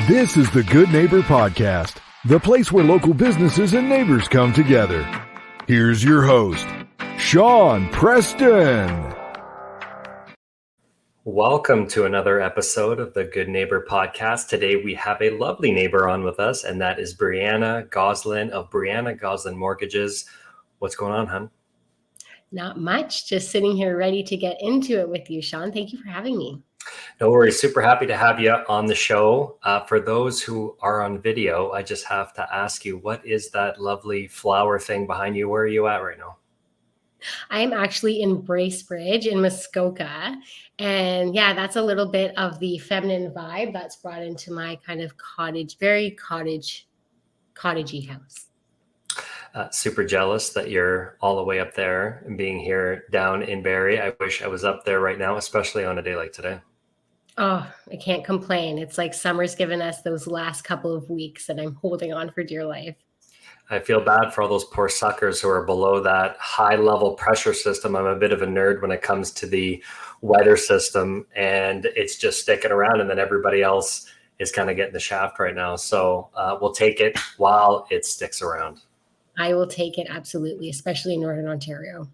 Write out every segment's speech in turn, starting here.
This is the Good Neighbor Podcast, the place where local businesses and neighbors come together. Here's your host, Sean Preston. Welcome to another episode of the Good Neighbor Podcast. Today we have a lovely neighbor on with us, and that is Brianna Goslin of Brianna Goslin Mortgages. What's going on, hon? Not much. Just sitting here ready to get into it with you, Sean. Thank you for having me. No worries. Super happy to have you on the show. For those who are on video, I just have to ask you, what is that lovely flower thing behind you? Where are you at right now? I am actually in Bracebridge in Muskoka. And yeah, that's a little bit of the feminine vibe that's brought into my kind of cottage, very cottagey house. Super jealous that you're all the way up there and being here down in Barrie. I wish I was up there right now, especially on a day like today. Oh, I can't complain. It's like summer's given us those last couple of weeks and I'm holding on for dear life. I feel bad for all those poor suckers who are below that high level pressure system. I'm a bit of a nerd when it comes to the weather system, and it's just sticking around, and then everybody else is kind of getting the shaft right now. So we'll take it while it sticks around. I will take it, absolutely, especially in Northern Ontario.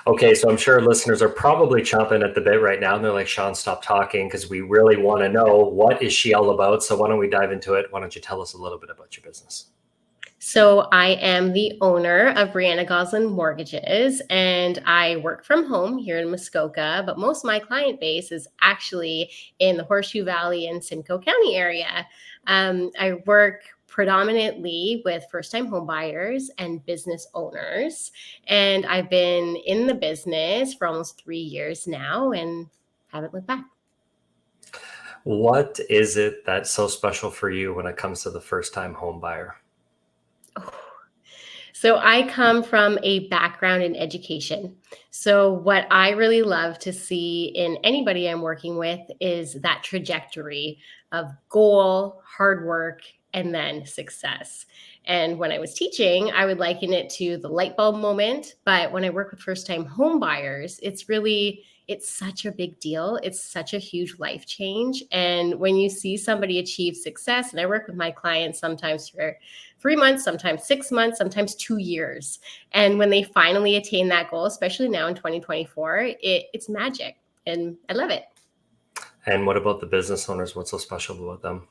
Okay, so I'm sure listeners are probably chomping at the bit right now, and they're like, Sean, stop talking, because we really want to know, what is she all about? So why don't we dive into it? Why don't you tell us a little bit about your business? So I am the owner of Brianna Goslin Mortgages, and I work from home here in Muskoka, but most of my client base is actually in the Horseshoe Valley and Simcoe County area. I work predominantly with first-time homebuyers and business owners, and I've been in the business for almost 3 years now and haven't looked back. What is it that's so special for you when it comes to the first-time homebuyer? So I come from a background in education. So what I really love to see in anybody I'm working with is that trajectory of goal, hard work, and then success. And when I was teaching, I would liken it to the light bulb moment. But when I work with first-time home buyers, it's such a big deal. It's such a huge life change. And when you see somebody achieve success, and I work with my clients sometimes for 3 months, sometimes 6 months, sometimes 2 years. And when they finally attain that goal, especially now in 2024, it's magic. And I love it. And what about the business owners? What's so special about them?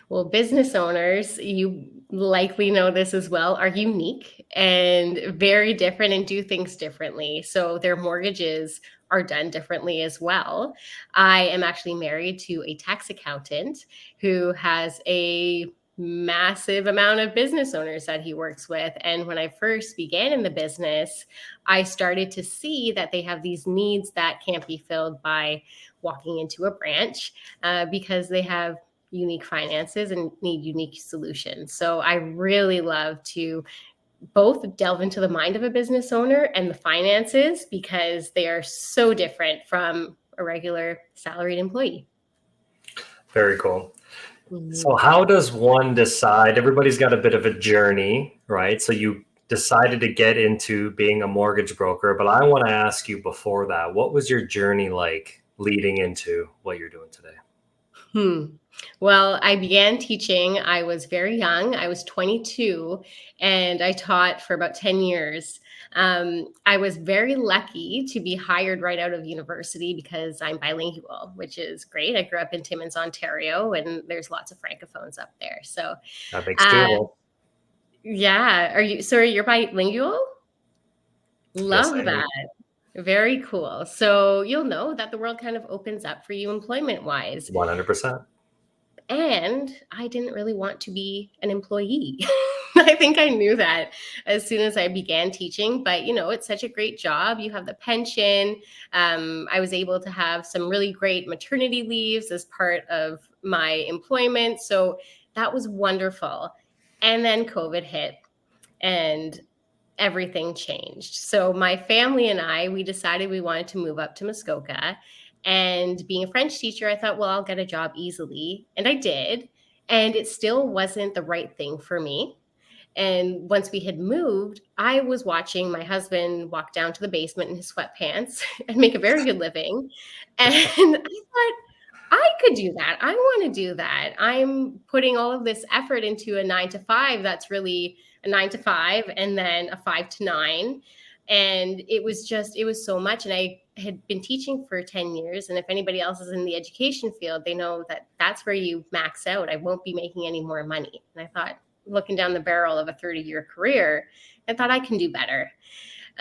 Well, business owners, you likely know this as well, are unique and very different and do things differently. So their mortgages are done differently as well. I am actually married to a tax accountant who has a massive amount of business owners that he works with. And when I first began in the business, I started to see that they have these needs that can't be filled by walking into a branch because they have unique finances and need unique solutions. So I really love to both delve into the mind of a business owner and the finances because they are so different from a regular salaried employee. Very cool. So how does one decide? Everybody's got a bit of a journey, right? So you decided to get into being a mortgage broker, but I want to ask you before that, what was your journey like leading into what you're doing today? Well, I began teaching. I was very young. I was 22 and I taught for about 10 years. I was very lucky to be hired right out of university because I'm bilingual, which is great. I grew up in Timmins, Ontario, and there's lots of francophones up there. So that makes doable. Yeah. You're bilingual? Love Yes, that. Very cool. So you'll know that the world kind of opens up for you employment-wise. 100%. And I didn't really want to be an employee. I think I knew that as soon as I began teaching, but it's such a great job. You have the pension. I was able to have some really great maternity leaves as part of my employment. So that was wonderful. And then COVID hit and everything changed. So my family and we decided we wanted to move up to Muskoka. And being a French teacher, I thought, well, I'll get a job easily. And I did. And it still wasn't the right thing for me. And once we had moved, I was watching my husband walk down to the basement in his sweatpants and make a very good living. And I thought, I could do that. I want to do that. I'm putting all of this effort into a 9 to 5. That's really a 9 to 5 and then a 5 to 9. And it was so much. And I had been teaching for 10 years. And if anybody else is in the education field, they know that that's where you max out. I won't be making any more money. And I thought, looking down the barrel of a 30-year career, I thought I can do better.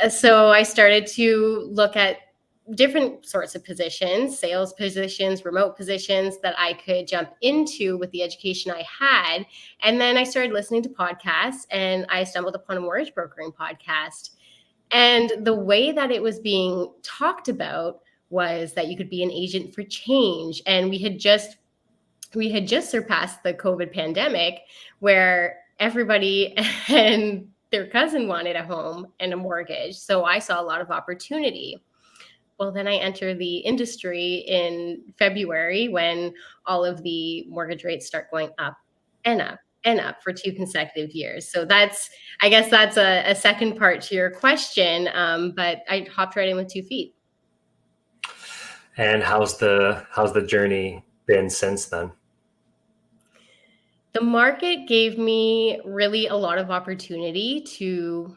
So I started to look at different sorts of positions, sales positions, remote positions that I could jump into with the education I had. And then I started listening to podcasts, and I stumbled upon a mortgage brokering podcast. And the way that it was being talked about was that you could be an agent for change. And we had just surpassed the COVID pandemic, where everybody and their cousin wanted a home and a mortgage. So I saw a lot of opportunity. Well, then I entered the industry in February when all of the mortgage rates start going up and up and up for 2 consecutive years. So I guess that's a second part to your question. But I hopped right in with 2 feet. And how's the journey been since then? The market gave me really a lot of opportunity to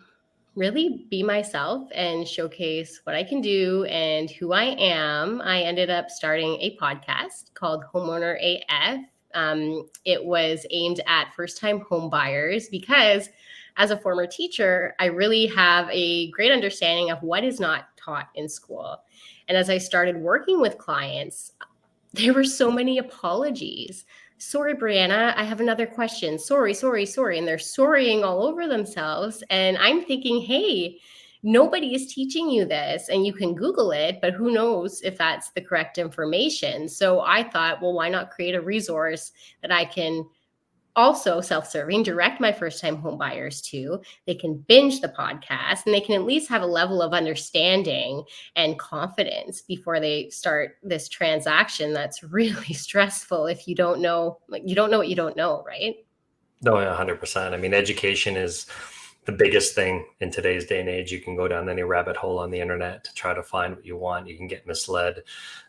really be myself and showcase what I can do and who I am. I ended up starting a podcast called Homeowner AF. It was aimed at first-time home buyers because as a former teacher, I really have a great understanding of what is not taught in school. And as I started working with clients, there were so many apologies. Sorry, Brianna, I have another question. Sorry. And they're sorrying all over themselves. And I'm thinking, hey, nobody is teaching you this, and you can Google it, but who knows if that's the correct information. So I thought, well, why not create a resource that I can also self-serving, direct my first-time home buyers to. They can binge the podcast, and they can at least have a level of understanding and confidence before they start this transaction that's really stressful if you don't know, you don't know what you don't know, right? No, 100%. I mean, education is the biggest thing in today's day and age. You can go down any rabbit hole on the internet to try to find what you want. You can get misled.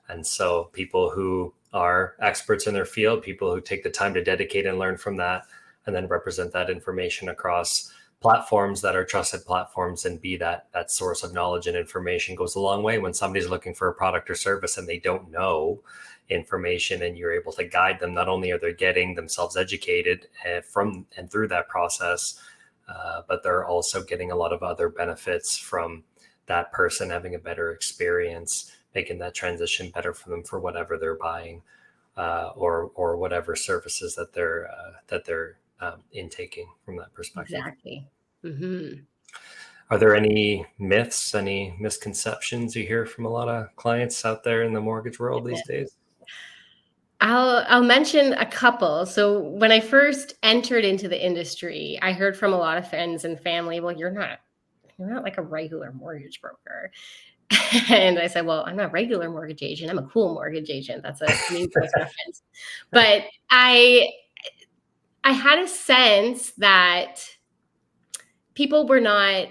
And so people who are experts in their field, people who take the time to dedicate and learn from that, and then represent that information across platforms that are trusted platforms and be that source of knowledge and information goes a long way. When somebody's looking for a product or service and they don't know information and you're able to guide them, not only are they getting themselves educated from and through that process, but they're also getting a lot of other benefits from that person having a better experience, making that transition better for them for whatever they're buying, or whatever services that they're intaking from that perspective. Exactly. Mm-hmm. Are there any myths, any misconceptions you hear from a lot of clients out there in the mortgage world these days? I'll mention a couple. So when I first entered into the industry, I heard from a lot of friends and family, well, you're not like a regular mortgage broker. And I said, well, I'm not a regular mortgage agent. I'm a cool mortgage agent. That's a Mean Girls reference. But I had a sense that people were not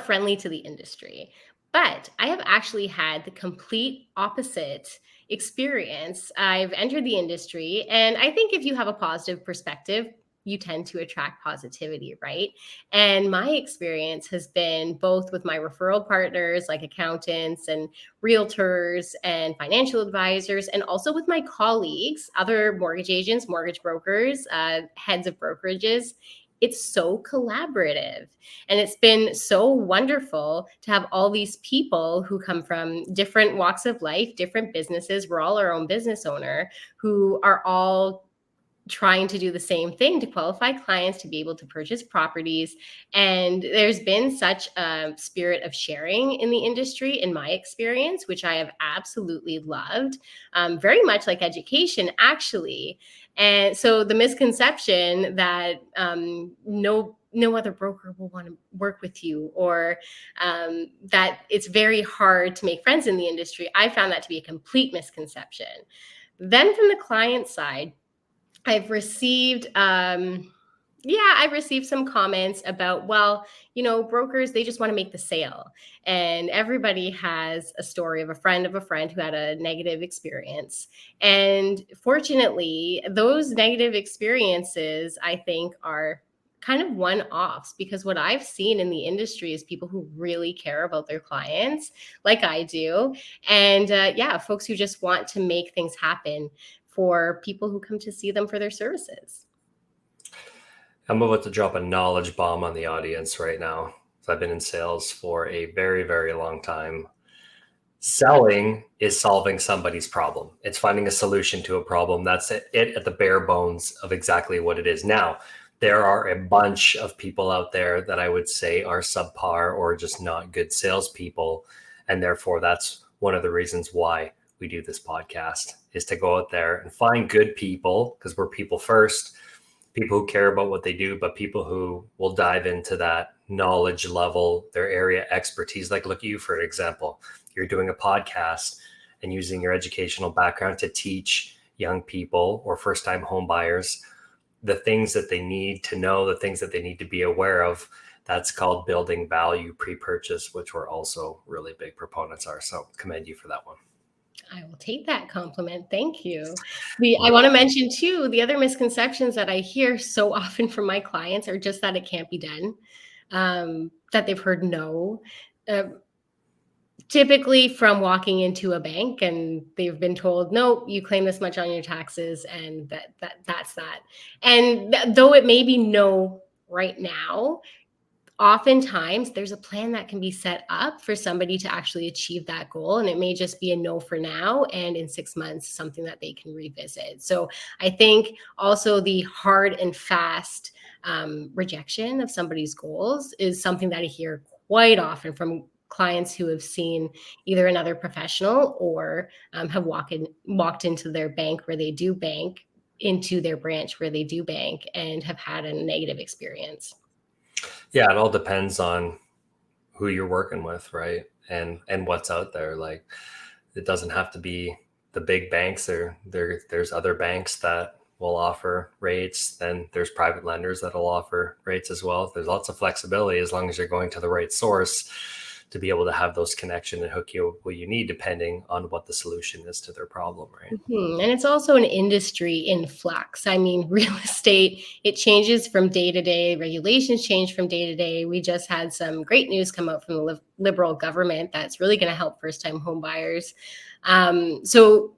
friendly to the industry. But I have actually had the complete opposite experience. I've entered the industry, and I think if you have a positive perspective, you tend to attract positivity, right? And my experience has been both with my referral partners, like accountants and realtors and financial advisors, and also with my colleagues, other mortgage agents, mortgage brokers, heads of brokerages. It's so collaborative, and it's been so wonderful to have all these people who come from different walks of life, different businesses. We're all our own business owner, who are all trying to do the same thing to qualify clients to be able to purchase properties. And there's been such a spirit of sharing in the industry, in my experience, which I have absolutely loved, very much like education, actually. And so the misconception that no other broker will want to work with you, or that it's very hard to make friends in the industry, I found that to be a complete misconception. Then from the client side, I've received Yeah, I've received some comments about, well, brokers, they just want to make the sale. And everybody has a story of a friend who had a negative experience. And fortunately, those negative experiences, I think, are kind of one-offs, because what I've seen in the industry is people who really care about their clients, like I do. And folks who just want to make things happen for people who come to see them for their services. I'm about to drop a knowledge bomb on the audience right now. So I've been in sales for a very, very long time. Selling is solving somebody's problem. It's finding a solution to a problem. That's it at the bare bones of exactly what it is. Now, there are a bunch of people out there that I would say are subpar or just not good salespeople. And therefore, that's one of the reasons why we do this podcast, is to go out there and find good people, because we're people first. People who care about what they do, but people who will dive into that knowledge level, their area expertise. Like, look at you, for an example. You're doing a podcast and using your educational background to teach young people or first-time home buyers the things that they need to know, the things that they need to be aware of. That's called building value pre-purchase, which we're also really big proponents are. So commend you for that one. I will take that compliment. Thank you. I want to mention too, the other misconceptions that I hear so often from my clients are just that it can't be done, that they've heard no. Typically from walking into a bank and they've been told, no, you claim this much on your taxes, and that's that. And though it may be no right now, oftentimes there's a plan that can be set up for somebody to actually achieve that goal. And it may just be a no for now, and in 6 months, something that they can revisit. So I think also the hard and fast rejection of somebody's goals is something that I hear quite often from clients who have seen either another professional or have walked into their bank where they do bank, into their branch where they do bank, and have had a negative experience. Yeah, it all depends on who you're working with, right? And what's out there. Like, it doesn't have to be the big banks. There's other banks that will offer rates. Then there's private lenders that will offer rates as well. There's lots of flexibility as long as you're going to the right source to be able to have those connections and hook you what you need, depending on what the solution is to their problem, right? Mm-hmm. And it's also an industry in flux. I mean, real estate, it changes from day to day. Regulations change from day to day. We just had some great news come out from the Liberal government that's really going to help first-time home buyers. So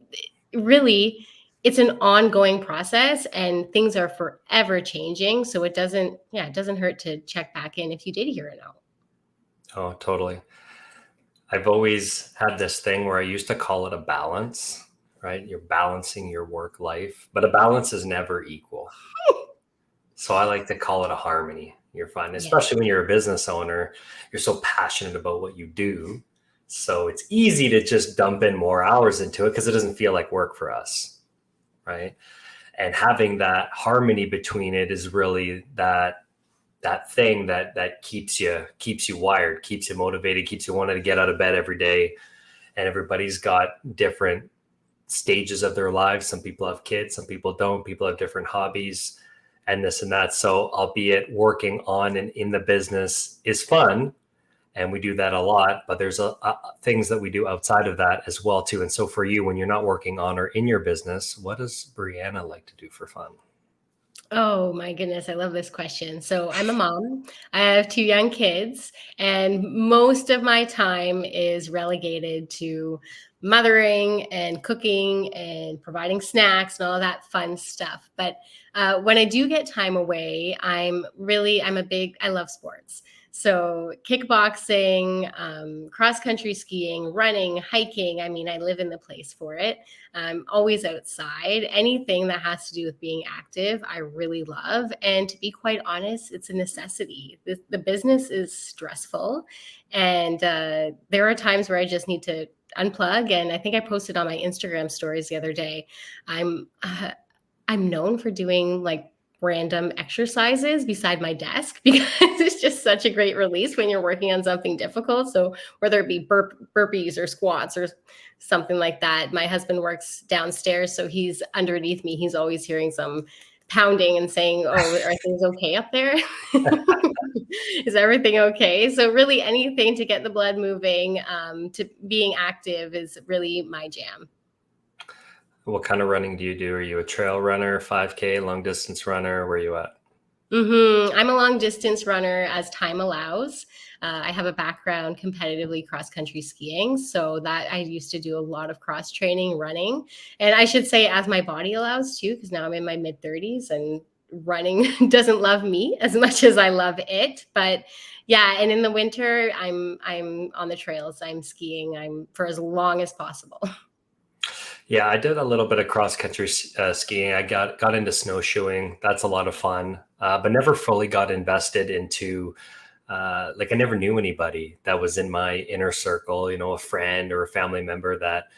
really, it's an ongoing process, and things are forever changing. So it doesn't hurt to check back in if you did hear it out. Oh, totally. I've always had this thing where I used to call it a balance, right? You're balancing your work life, but a balance is never equal. So I like to call it a harmony. You're fine, especially when you're a business owner. You're so passionate about what you do. So it's easy to just dump in more hours into it because it doesn't feel like work for us, right? And having that harmony between it is really that thing that keeps you wired, keeps you motivated, keeps you wanting to get out of bed every day. And everybody's got different stages of their lives. Some people have kids, some people don't. People have different hobbies and this and that. So albeit working on and in the business is fun, and we do that a lot, but there's things that we do outside of that as well too. And so for you, when you're not working on or in your business, what does Brianna like to do for fun? Oh my goodness, I love this question. So I'm a mom. I have 2 young kids, and most of my time is relegated to mothering and cooking and providing snacks and all that fun stuff. But when I do get time away, I love sports. So kickboxing, cross-country skiing, running, hiking. I mean, I live in the place for it. I'm always outside. Anything that has to do with being active, I really love. And to be quite honest, it's a necessity. The business is stressful. And there are times where I just need to unplug. And I think I posted on my Instagram stories the other day. I'm known for doing like random exercises beside my desk because it's just such a great release when you're working on something difficult. So whether it be burpees or squats or something like that. My husband works downstairs, so he's underneath me. He's always hearing some pounding and saying, "Oh, are things okay up there? Is everything okay?" So really anything to get the blood moving, to being active is really my jam. What kind of running do you do? Are you a trail runner, 5K, long distance runner? Where are you at? I'm a long distance runner as time allows. I have a background competitively cross country skiing, so that I used to do a lot of cross training, running, and I should say as my body allows too, because now I'm in my mid 30s and running doesn't love me as much as I love it. But yeah, and in the winter, I'm on the trails, I'm skiing, I'm for as long as possible. Yeah, I did a little bit of cross country skiing. I got into snowshoeing. That's a lot of fun, but never fully got invested into. Like I never knew anybody that was in my inner circle, a friend or a family member that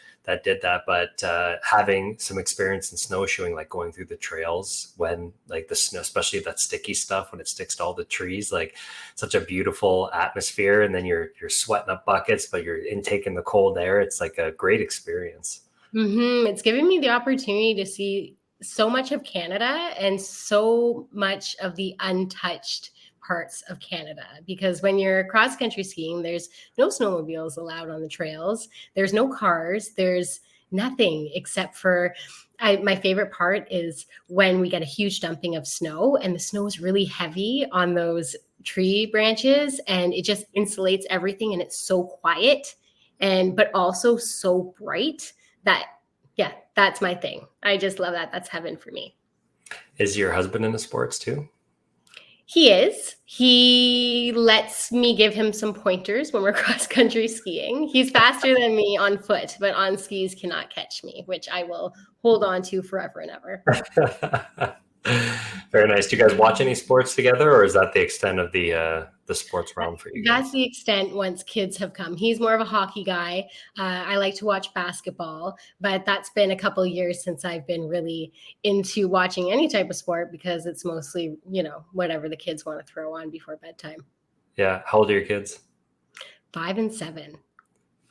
did that. But having some experience in snowshoeing, like going through the trails when like the snow, especially that sticky stuff when it sticks to all the trees, like such a beautiful atmosphere. And then you're sweating up buckets, but you're intaking the cold air. It's like a great experience. It's given me the opportunity to see so much of Canada and so much of the untouched parts of Canada, because when you're cross country skiing, there's no snowmobiles allowed on the trails. There's no cars. There's nothing except for my favorite part is when we get a huge dumping of snow and the snow is really heavy on those tree branches and it just insulates everything and it's so quiet but also so bright that, yeah, that's my thing. I just love that. That's heaven for me. Is your husband into sports too? He is. He lets me give him some pointers when we're cross country skiing. He's faster than me on foot, but on skis cannot catch me, which I will hold on to forever and ever. Very nice. Do you guys watch any sports together, or is that the extent of the sports realm for you guys? That's the extent once kids have come. He's more of a hockey guy. I like to watch basketball, but that's been a couple of years since I've been really into watching any type of sport because it's mostly, whatever the kids want to throw on before bedtime. Yeah. How old are your kids? 5 and 7.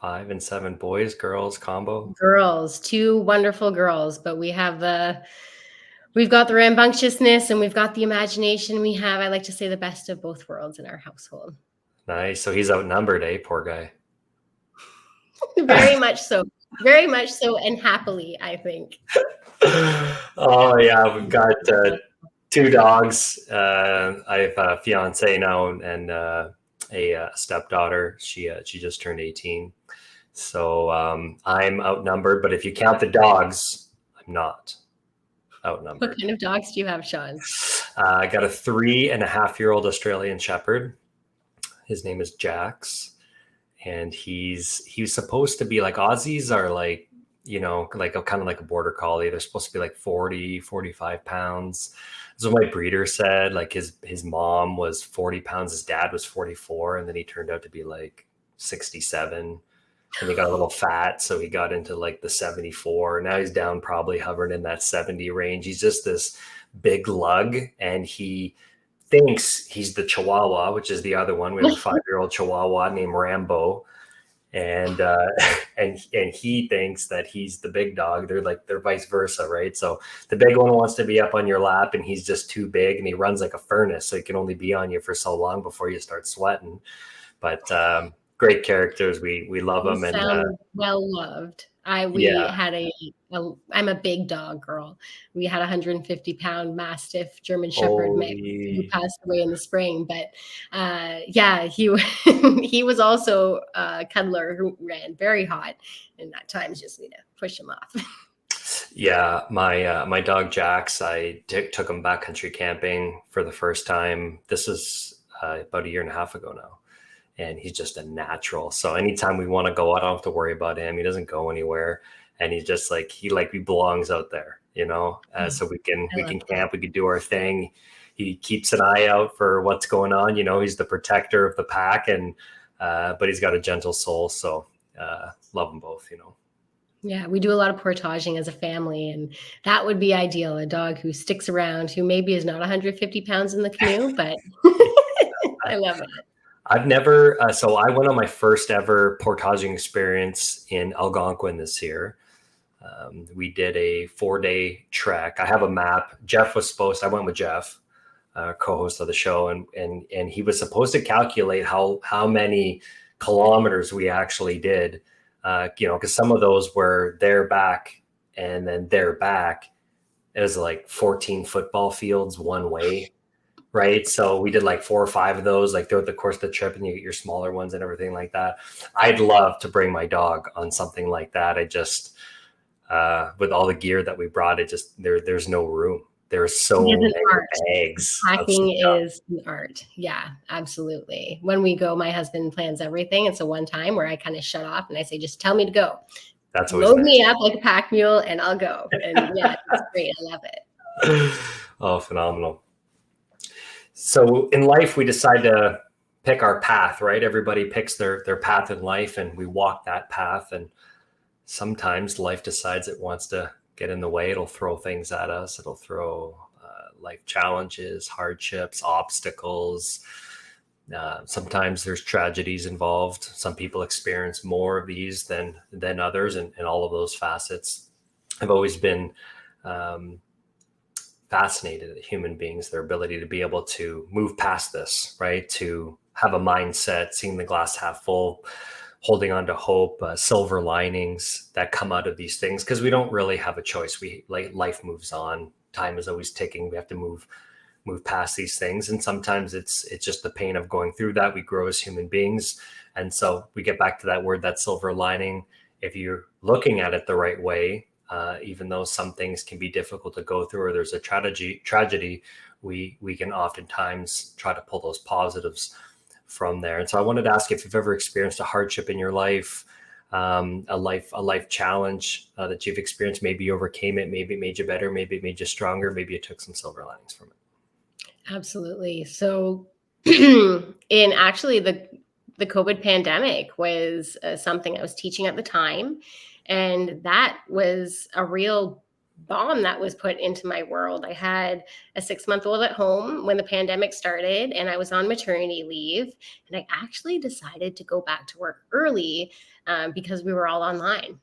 5 and 7, boys, girls, combo? Girls, 2 wonderful girls, but we've got the rambunctiousness and we've got the imagination. We have, I like to say, the best of both worlds in our household. Nice. So he's outnumbered, eh? Poor guy. Very much so. Very much so, and happily, I think. Oh, yeah. We've got 2 dogs. I have a fiance now and a stepdaughter. She just turned 18. So I'm outnumbered. But if you count the dogs, I'm not outnumbered. What kind of dogs do you have, Sean? I got a 3.5-year-old Australian Shepherd. His name is Jax, and he's supposed to be like Aussies are like, like kind of like a border collie. They're supposed to be like 40, 45 pounds. That's what my breeder said. Like his mom was 40 pounds, his dad was 44, and then he turned out to be like 67. And he got a little fat, so he got into like the 74. Now he's down, probably hovering in that 70 range. He's just this big lug, and he thinks he's the Chihuahua, which is the other one. We have a 5-year-old Chihuahua named Rambo, and he thinks that he's the big dog. They're vice versa, right? So the big one wants to be up on your lap, and he's just too big, and he runs like a furnace, so he can only be on you for so long before you start sweating. But great characters. We love them. And well loved. I'm a big dog girl. We had a 150-pound Mastiff German Shepherd mix who passed away in the spring. But he was also a cuddler who ran very hot, and at times just need to push him off. Yeah, my dog Jax, I took him backcountry camping for the first time. This is about 1.5 years ago now. And he's just a natural. So anytime we want to go, I don't have to worry about him. He doesn't go anywhere. And he's just like, he belongs out there, so we can camp, we can do our thing. He keeps an eye out for what's going on. He's the protector of the pack, and but he's got a gentle soul. So love them both, Yeah, we do a lot of portaging as a family, and that would be ideal. A dog who sticks around, who maybe is not 150 pounds in the canoe, but I love it. I've never, so I went on my first ever portaging experience in Algonquin this year. We did a 4-day trek. I have a map. I went with Jeff, co-host of the show, and he was supposed to calculate how many kilometers we actually did, because some of those were their back and then their back. It was like 14 football fields one way, right? So we did like 4 or 5 of those, like throughout the course of the trip, and you get your smaller ones and everything like that. I'd love to bring my dog on something like that. I just, with all the gear that we brought, there's no room. There's so many bags. Packing is an art. Yeah, absolutely. When we go, my husband plans everything. It's a one time where I kind of shut off and I say, just tell me to go. That's always load nice. me up like a pack mule and I'll go. And yeah, it's great. I love it. Oh, phenomenal. So in life, we decide to pick our path, right? Everybody picks their path in life, and we walk that path. And sometimes life decides it wants to get in the way. It'll throw things at us. It'll throw life challenges, hardships, obstacles. Sometimes there's tragedies involved. Some people experience more of these than others, and all of those facets. I've always been fascinated at human beings, their ability to be able to move past this, right? To have a mindset, seeing the glass half full, holding on to hope, silver linings that come out of these things, because we don't really have a choice. Life moves on. Time is always ticking. We have to move past these things. And sometimes it's just the pain of going through that. We grow as human beings. And so we get back to that word, that silver lining. If you're looking at it the right way, even though some things can be difficult to go through, or there's a tragedy, we can oftentimes try to pull those positives from there. And so I wanted to ask if you've ever experienced a hardship in your life, a life challenge that you've experienced. Maybe you overcame it, maybe it made you better, maybe it made you stronger, maybe you took some silver linings from it. Absolutely. So in actually the COVID pandemic was something I was teaching at the time. And that was a real bomb that was put into my world. I had a 6-month-old at home when the pandemic started, and I was on maternity leave. And I actually decided to go back to work early because we were all online,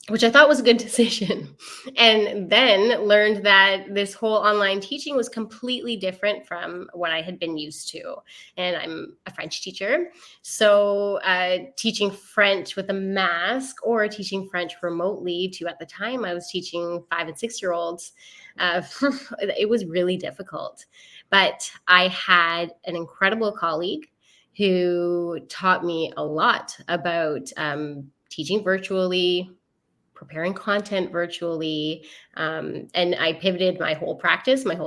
which I thought was a good decision. And then learned that this whole online teaching was completely different from what I had been used to. And I'm a French teacher. So teaching French with a mask or teaching French remotely to, at the time, I was teaching 5 and 6-year-olds. It was really difficult. But I had an incredible colleague who taught me a lot about teaching virtually, preparing content virtually. And I pivoted my whole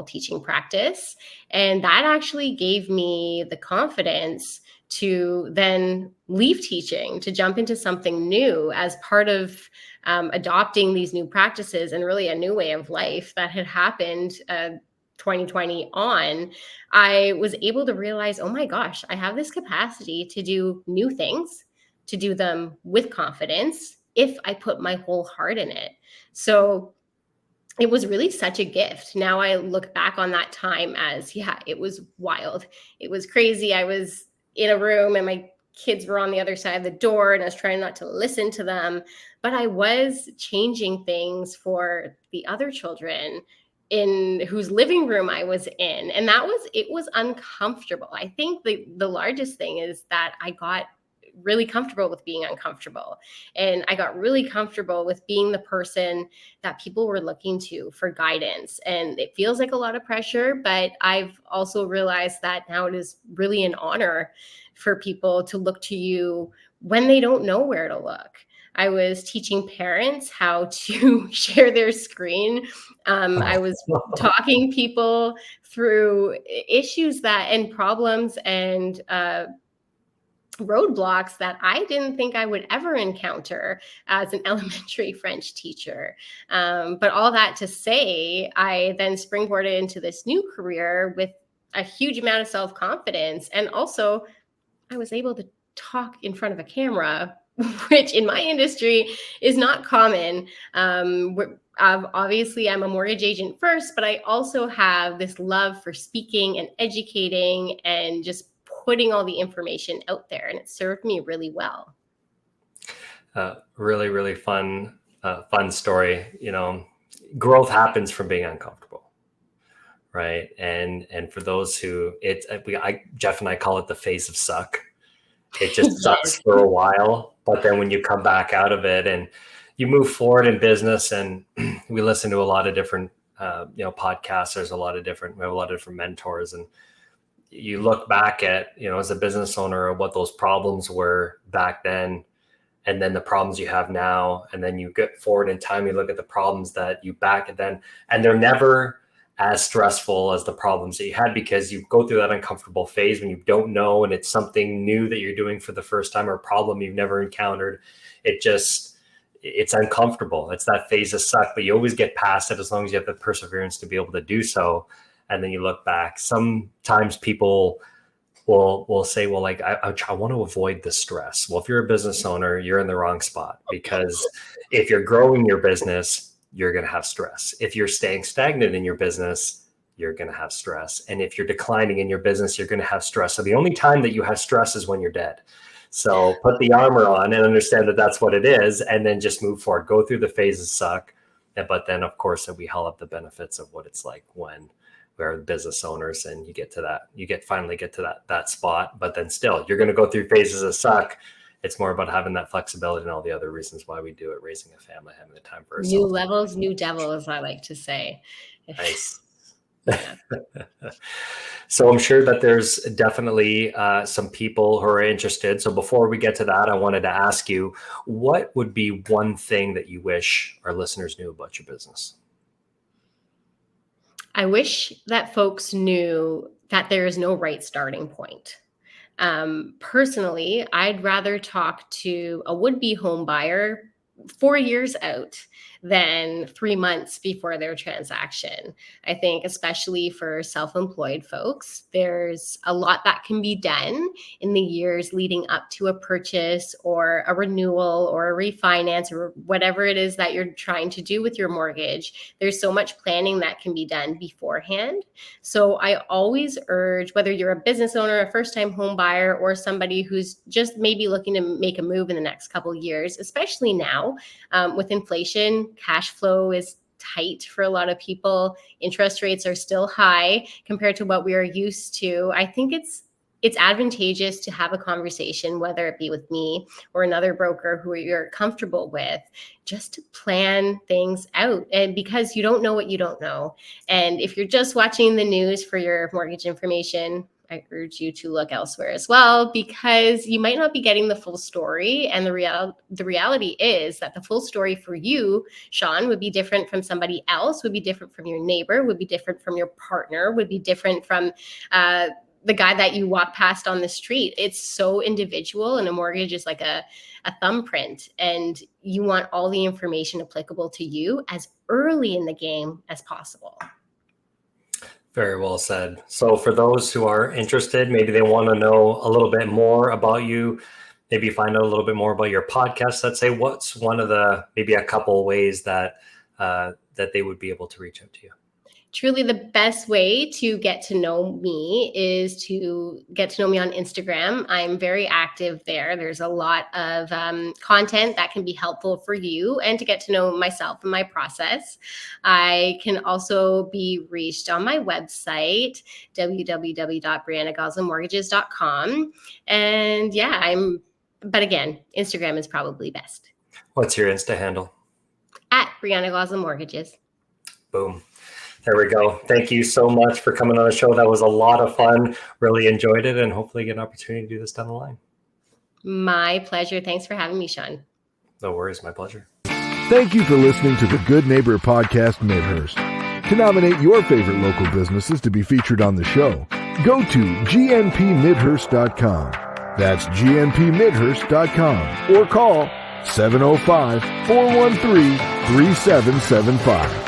teaching practice. And that actually gave me the confidence to then leave teaching, to jump into something new as part of adopting these new practices and really a new way of life that had happened 2020 on. I was able to realize, oh my gosh, I have this capacity to do new things, to do them with confidence, if I put my whole heart in it. So it was really such a gift. Now I look back on that time as, yeah, it was wild. It was crazy. I was in a room and my kids were on the other side of the door and I was trying not to listen to them, but I was changing things for the other children in whose living room I was in. And it was uncomfortable. I think the largest thing is that I got really comfortable with being uncomfortable. And I got really comfortable with being the person that people were looking to for guidance. And it feels like a lot of pressure, but I've also realized that now it is really an honor for people to look to you when they don't know where to look. I was teaching parents how to share their screen. I was talking people through issues and problems and roadblocks that I didn't think I would ever encounter as an elementary French teacher. But all that to say, I then springboarded into this new career with a huge amount of self-confidence. And also I was able to talk in front of a camera, which in my industry is not common. Obviously, I'm a mortgage agent first, but I also have this love for speaking and educating and just putting all the information out there, and it served me really well. Really, really fun fun story. Growth happens from being uncomfortable, right? And for those who Jeff and I call it the phase of suck. It just sucks for a while, but then when you come back out of it and you move forward in business, and we listen to a lot of different podcasts. We have a lot of different mentors, and you look back at, as a business owner, what those problems were back then, and then the problems you have now. And then you get forward in time, you look at the problems that you back then, and they're never as stressful as the problems that you had, because you go through that uncomfortable phase when you don't know, and it's something new that you're doing for the first time, or a problem you've never encountered. It's uncomfortable. It's that phase of suck, but you always get past it as long as you have the perseverance to be able to do so. And then you look back. Sometimes people will say, well, like, I want to avoid the stress. Well, if you're a business owner, you're in the wrong spot, because if you're growing your business, you're going to have stress. If you're staying stagnant in your business, you're going to have stress. And if you're declining in your business, you're going to have stress. So the only time that you have stress is when you're dead. So put the armor on and understand that that's what it is, and then just move forward. Go through the phases suck. But then, of course, we haul up the benefits of what it's like when we're business owners, and finally get to that spot. But then still, you're going to go through phases of suck. It's more about having that flexibility and all the other reasons why we do it, raising a family, having the time for ourselves. New levels, new devils, I like to say. Nice. So I'm sure that there's definitely some people who are interested. So before we get to that, I wanted to ask you, what would be one thing that you wish our listeners knew about your business? I wish that folks knew that there is no right starting point. Personally, I'd rather talk to a would-be home buyer 4 years out than 3 months before their transaction. I think especially for self-employed folks, there's a lot that can be done in the years leading up to a purchase or a renewal or a refinance or whatever it is that you're trying to do with your mortgage. There's so much planning that can be done beforehand. So I always urge, whether you're a business owner, a first-time home buyer, or somebody who's just maybe looking to make a move in the next couple of years, especially now with inflation, cash flow is tight for a lot of people. Interest rates are still high compared to what we are used to. I think it's advantageous to have a conversation, whether it be with me or another broker who you're comfortable with, just to plan things out. And because you don't know what you don't know. And if you're just watching the news for your mortgage information, I urge you to look elsewhere as well, because you might not be getting the full story. And the reality is that the full story for you, Sean, would be different from somebody else, would be different from your neighbor, would be different from your partner, would be different from the guy that you walk past on the street. It's so individual, and a mortgage is like a thumbprint, and you want all the information applicable to you as early in the game as possible. Very well said. So for those who are interested, maybe they want to know a little bit more about you, maybe find out a little bit more about your podcast, let's say, what's one of the, maybe a couple of ways that they would be able to reach out to you? Truly, the best way to get to know me is to get to know me on Instagram. I'm very active there. There's a lot of content that can be helpful for you and to get to know myself and my process. I can also be reached on my website, www.briannagoslinmortgages.com. And but again, Instagram is probably best. What's your Insta handle? At Brianna Goslin Mortgages. Boom. There we go. Thank you so much for coming on the show. That was a lot of fun. Really enjoyed it, and hopefully get an opportunity to do this down the line. My pleasure. Thanks for having me, Sean. No worries. My pleasure. Thank you for listening to the Good Neighbor Podcast Midhurst. To nominate your favorite local businesses to be featured on the show, go to gnpmidhurst.com. That's gnpmidhurst.com, or call 705-413-3775.